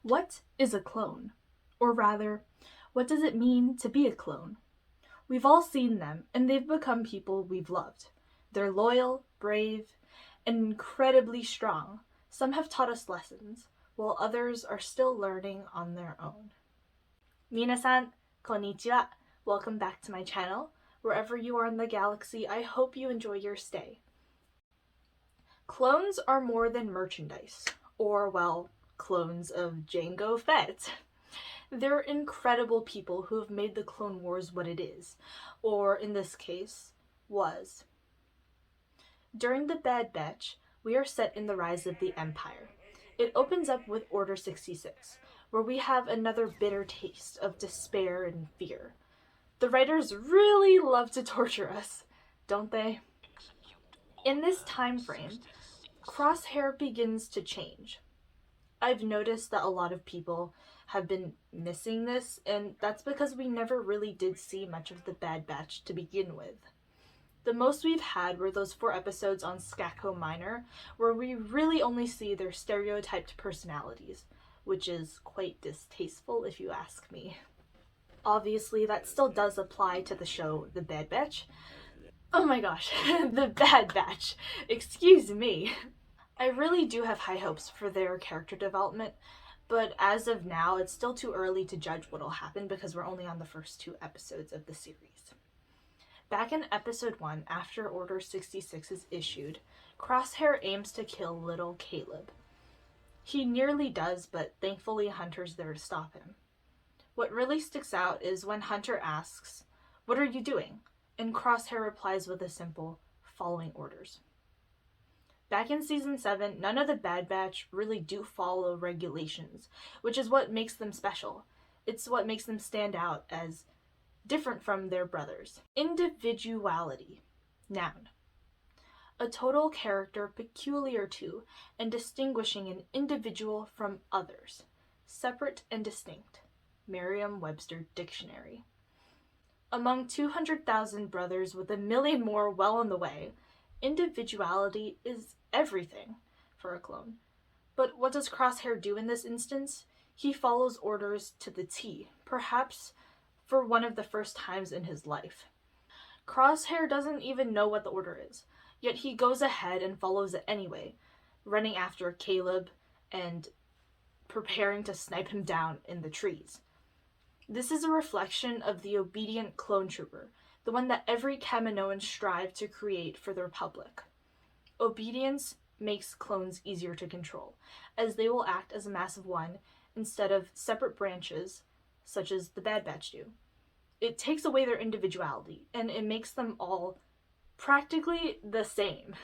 What is a clone? Or rather, what does it mean to be a clone? We've all seen them, and they've become people we've loved. They're loyal, brave, and incredibly strong. Some have taught us lessons, while others are still learning on their own. Minasan, konnichiwa. Welcome back to my channel. Wherever you are in the galaxy, I hope you enjoy your stay. Clones are more than merchandise, or, well, clones of Jango Fett. They're incredible people who have made the Clone Wars what it is, or in this case, was. During the Bad Batch, we are set in the rise of the Empire. It opens up with Order 66, where we have another bitter taste of despair and fear. The writers really love to torture us, don't they? In this time frame, Crosshair begins to change. I've noticed that a lot of people have been missing this, and that's because we never really did see much of the Bad Batch to begin with. The most we've had were those 4 episodes on 𝓬𝓾𝓸𝓽𝓪, where we really only see their stereotyped personalities, which is quite distasteful if you ask me. Obviously, that still does apply to the show The Bad Batch. Oh my gosh, The Bad Batch. Excuse me. I really do have high hopes for their character development, but as of now, it's still too early to judge what'll happen because we're only on the first 2 episodes of the series. Back in episode 1, after Order 66 is issued, Crosshair aims to kill little Caleb. He nearly does, but thankfully Hunter's there to stop him. What really sticks out is when Hunter asks, "What are you doing?" and Crosshair replies with a simple, "Following orders." Back in Season 7, none of the Bad Batch really do follow regulations, which is what makes them special. It's what makes them stand out as different from their brothers. Individuality. Noun. A total character peculiar to and distinguishing an individual from others. Separate and distinct. Merriam-Webster Dictionary. Among 200,000 brothers with 1 million more well on the way, individuality is everything for a clone. But what does Crosshair do in this instance? He follows orders to the T, perhaps for one of the first times in his life. Crosshair doesn't even know what the order is, yet he goes ahead and follows it anyway, running after Caleb and preparing to snipe him down in the trees. This is a reflection of the obedient clone trooper, the one that every Kaminoan strive to create for the Republic. Obedience makes clones easier to control, as they will act as a mass of one instead of separate branches, such as the Bad Batch do. It takes away their individuality, and it makes them all practically the same.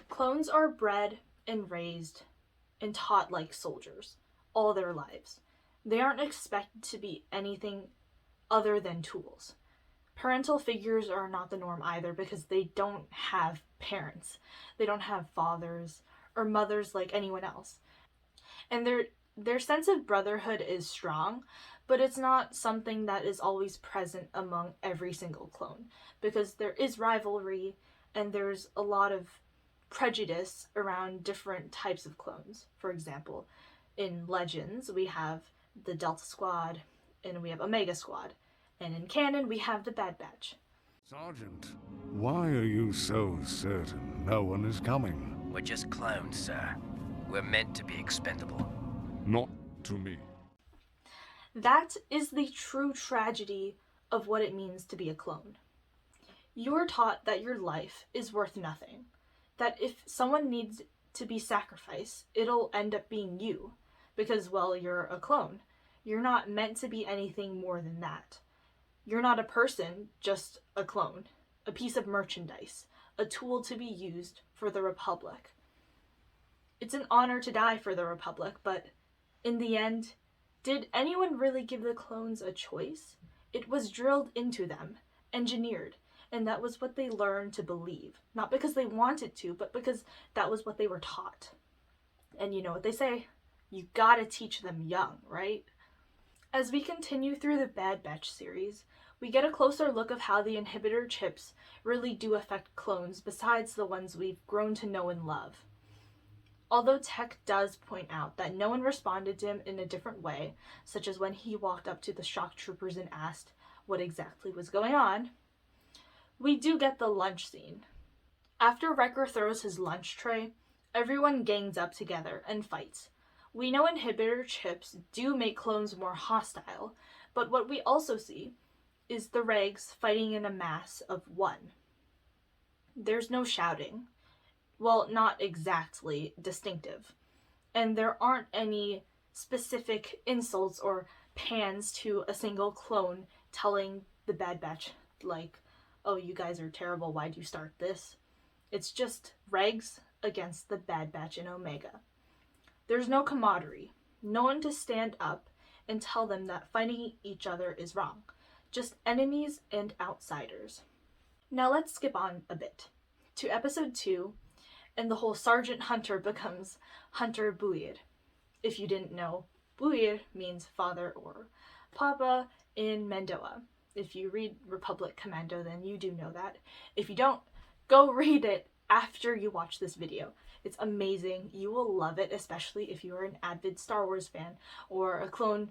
Clones are bred and raised and taught like soldiers all their lives. They aren't expected to be anything other than tools. Parental figures are not the norm either because they don't have parents. They don't have fathers or mothers like anyone else. And their sense of brotherhood is strong, but it's not something that is always present among every single clone because there is rivalry and there's a lot of prejudice around different types of clones. For example, in Legends, we have the Delta Squad and we have Omega Squad. And in canon, we have the Bad Batch. Sergeant, why are you so certain no one is coming? We're just clones, sir. We're meant to be expendable. Not to me. That is the true tragedy of what it means to be a clone. You are taught that your life is worth nothing. That if someone needs to be sacrificed, it'll end up being you. Because, well, you're a clone. You're not meant to be anything more than that. You're not a person, just a clone, a piece of merchandise, a tool to be used for the Republic. It's an honor to die for the Republic, but in the end, did anyone really give the clones a choice? It was drilled into them, engineered, and that was what they learned to believe. Not because they wanted to, but because that was what they were taught. And you know what they say, you gotta teach them young, right? As we continue through the Bad Batch series, we get a closer look of how the inhibitor chips really do affect clones besides the ones we've grown to know and love. Although Tech does point out that no one responded to him in a different way, such as when he walked up to the shock troopers and asked what exactly was going on, we do get the lunch scene. After Wrecker throws his lunch tray, everyone gangs up together and fights. We know inhibitor chips do make clones more hostile, but what we also see is the regs fighting in a mass of one. There's no shouting. Well, not exactly distinctive. And there aren't any specific insults or pans to a single clone telling the Bad Batch, like, oh, you guys are terrible, why'd you start this? It's just regs against the Bad Batch and Omega. There's no camaraderie, no one to stand up and tell them that fighting each other is wrong. Just enemies and outsiders. Now let's skip on a bit to episode 2, and the whole Sergeant Hunter becomes Hunter 𝓬𝓘𝓼𝓽𝓪. If you didn't know, 𝓬𝓘𝓼 means father or papa in Mandoa. If you read Republic Commando, then you do know that. If you don't, go read it after you watch this video. It's amazing. You will love it, especially if you are an avid Star Wars fan or a clone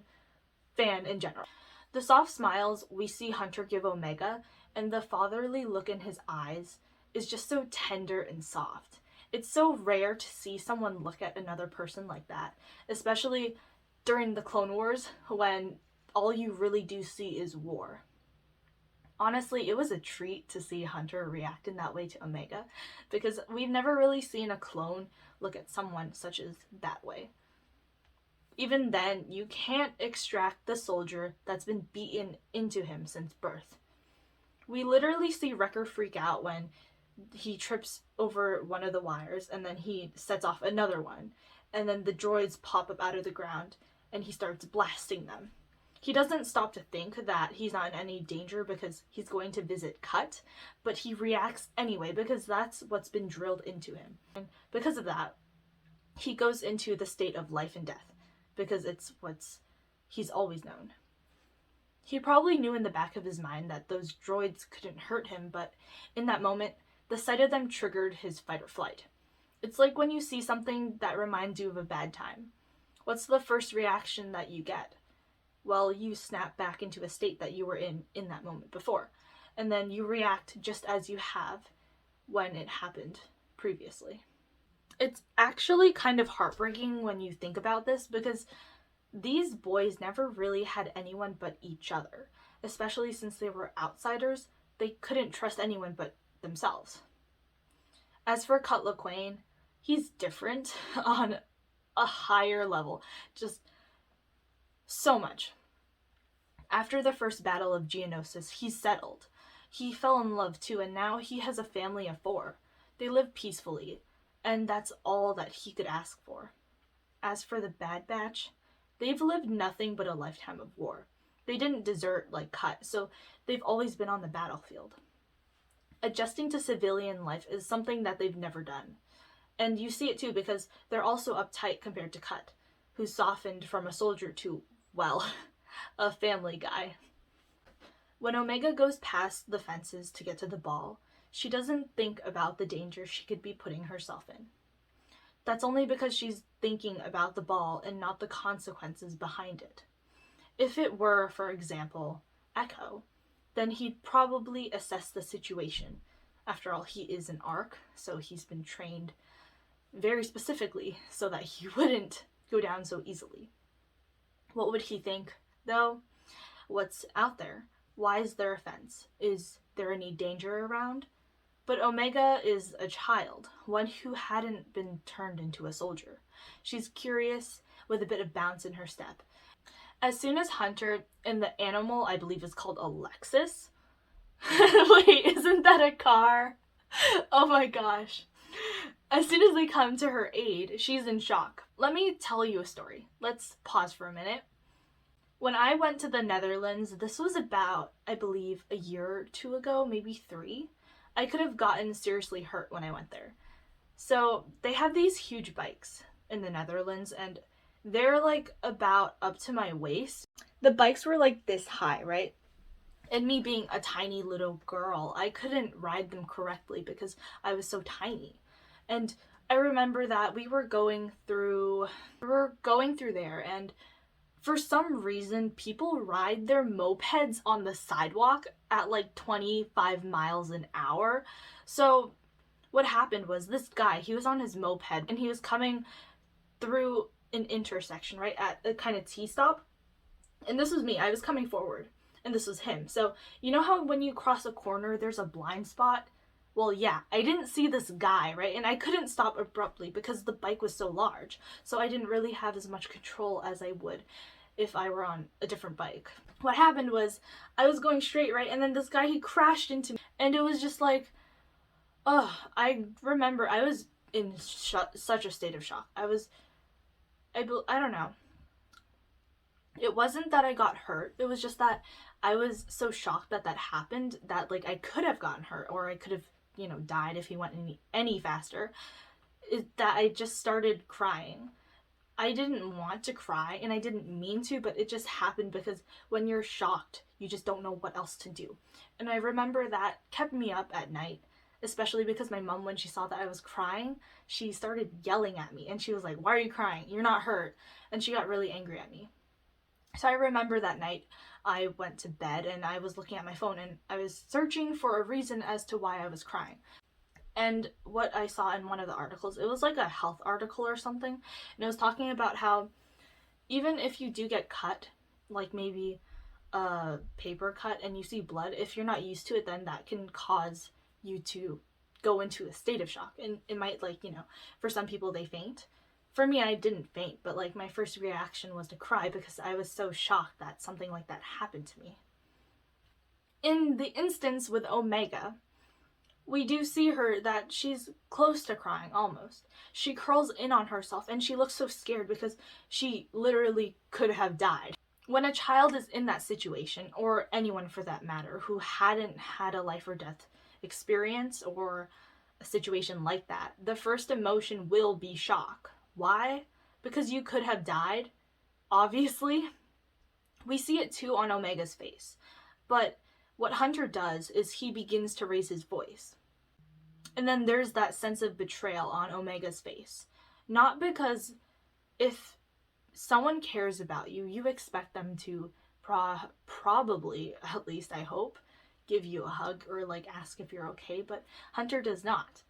fan in general. The soft smiles we see Hunter give Omega and the fatherly look in his eyes is just so tender and soft. It's so rare to see someone look at another person like that, especially during the Clone Wars when all you really do see is war. Honestly, it was a treat to see Hunter react in that way to Omega, because we've never really seen a clone look at someone such as that way. Even then, you can't extract the soldier that's been beaten into him since birth. We literally see Wrecker freak out when he trips over one of the wires, and then he sets off another one, and then the droids pop up out of the ground, and he starts blasting them. He doesn't stop to think that he's not in any danger because he's going to visit Cut, but he reacts anyway because that's what's been drilled into him. And because of that, he goes into the state of life and death because it's what's he's always known. He probably knew in the back of his mind that those droids couldn't hurt him, but in that moment, the sight of them triggered his fight or flight. It's like when you see something that reminds you of a bad time. What's the first reaction that you get? Well, you snap back into a state that you were in that moment before, and then you react just as you have when it happened previously. It's actually kind of heartbreaking when you think about this, because these boys never really had anyone but each other, especially since they were outsiders. They couldn't trust anyone but themselves. As for 𝓘𝓷𝓼𝓽𝓪, he's different on a higher level, just so much. After the first battle of Geonosis, he's settled. He fell in love too, and now he has a family of 4. They live peacefully, and that's all that he could ask for. As for the Bad Batch, they've lived nothing but a lifetime of war. They didn't desert like Cut, so they've always been on the battlefield. Adjusting to civilian life is something that they've never done. And you see it too because they're also uptight compared to Cut, who's softened from a soldier to, well, a family guy. When Omega goes past the fences to get to the ball, she doesn't think about the danger she could be putting herself in. That's only because she's thinking about the ball and not the consequences behind it. If it were, for example, Echo, then he'd probably assess the situation. After all, he is an ARC, so he's been trained very specifically so that he wouldn't go down so easily. What would he think, though? What's out there? Why is there a fence? Is there any danger around? But Omega is a child, one who hadn't been turned into a soldier. She's curious, with a bit of bounce in her step. As soon as Hunter and the animal, I believe is called Alexis. Wait, isn't that a car? Oh my gosh. As soon as they come to her aid, she's in shock. Let me tell you a story. Let's pause for a minute. When I went to the Netherlands, this was about, I believe, a year or 2 ago, maybe 3. I could have gotten seriously hurt when I went there. So they have these huge bikes in the Netherlands, and they're like about up to my waist. The bikes were like this high, right? And me being a tiny little girl, I couldn't ride them correctly because I was so tiny. And I remember that we were going through there, and for some reason people ride their mopeds on the sidewalk at like 25 miles an hour. So what happened was, this guy, he was on his moped and he was coming through an intersection, right, at a kind of T-stop. And this was me. I was coming forward and this was him. So you know how when you cross a corner there's a blind spot? Well, yeah, I didn't see this guy, right? And I couldn't stop abruptly because the bike was so large. So I didn't really have as much control as I would if I were on a different bike. What happened was, I was going straight, right? And then this guy, he crashed into me. And it was just like, oh, I remember I was in such a state of shock. I don't know. It wasn't that I got hurt. It was just that I was so shocked that that happened that, like, I could have gotten hurt, or I could have, you know, died if he went any faster. That I just started crying. I didn't want to cry and I didn't mean to, but it just happened because when you're shocked, you just don't know what else to do. And I remember that kept me up at night, especially because my mom, when she saw that I was crying, she started yelling at me and she was like, "Why are you crying? You're not hurt." And she got really angry at me. So I remember that night I went to bed and I was looking at my phone and I was searching for a reason as to why I was crying. And what I saw in one of the articles, it was like a health article or something, and it was talking about how even if you do get cut, like maybe a paper cut, and you see blood, if you're not used to it, then that can cause you to go into a state of shock. And it might, like, you know, for some people they faint. For me, I didn't faint, but like my first reaction was to cry because I was so shocked that something like that happened to me. In the instance with Omega, we do see her that she's close to crying almost. She curls in on herself and she looks so scared because she literally could have died. When a child is in that situation, or anyone for that matter, who hadn't had a life or death experience or a situation like that, the first emotion will be shock. Why? Because you could have died, obviously. We see it too on Omega's face. But what Hunter does is he begins to raise his voice. And then there's that sense of betrayal on Omega's face. Not because if someone cares about you, you expect them to probably, at least I hope, give you a hug or like ask if you're okay, but Hunter does not.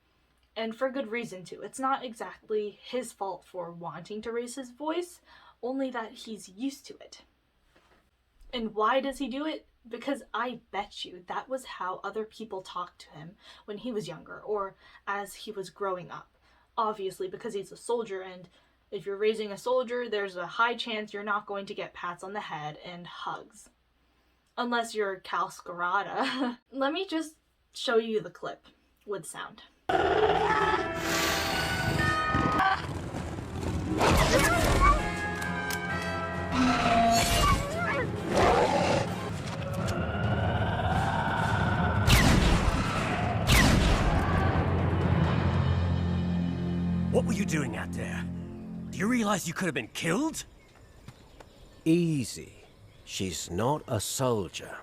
And for good reason too. It's not exactly his fault for wanting to raise his voice, only that he's used to it. And why does he do it? Because I bet you that was how other people talked to him when he was younger or as he was growing up. Obviously, because he's a soldier, and if you're raising a soldier, there's a high chance you're not going to get pats on the head and hugs. Unless you're 𝓠𝓾𝓸𝓼𝓽𝓪. Let me just show you the clip with sound. What were you doing out there? Do you realize you could have been killed? Easy. She's not a soldier.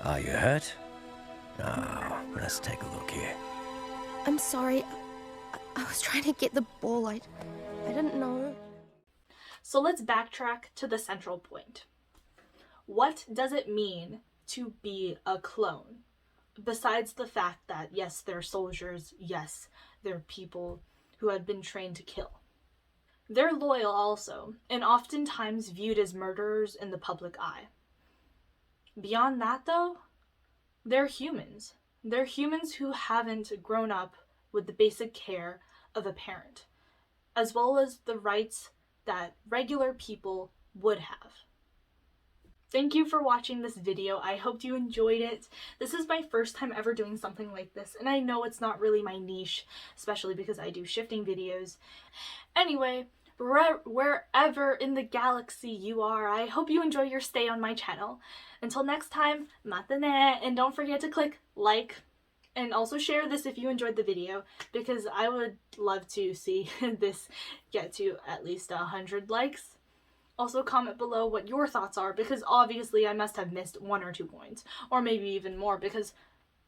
Are you hurt? Oh, let's take a look here. I'm sorry. I was trying to get the ball. I didn't know. So let's backtrack to the central point. What does it mean to be a clone? Besides the fact that, yes, they're soldiers, yes, they're people who have been trained to kill. They're loyal also, and oftentimes viewed as murderers in the public eye. Beyond that, though, they're humans. They're humans who haven't grown up with the basic care of a parent, as well as the rights that regular people would have. Thank you for watching this video. I hope you enjoyed it. This is my first time ever doing something like this, and I know it's not really my niche, especially because I do shifting videos. Anyway, wherever in the galaxy you are, I hope you enjoy your stay on my channel. Until next time, matane, and don't forget to click like, and also share this if you enjoyed the video, because I would love to see this get to at least 100 likes. Also comment below what your thoughts are, because obviously I must have missed 1 or 2 points, or maybe even more, because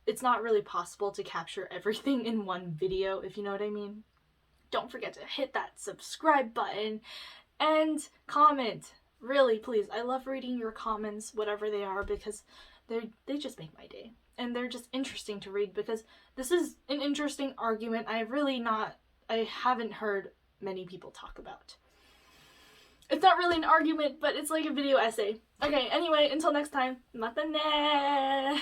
it's not really possible to capture everything in one video, if you know what I mean. Don't forget to hit that subscribe button and comment. Really, please. I love reading your comments, whatever they are, because they just make my day. And they're just interesting to read because this is an interesting argument I haven't heard many people talk about. It's not really an argument, but it's like a video essay. Okay, anyway, until next time, mata ne!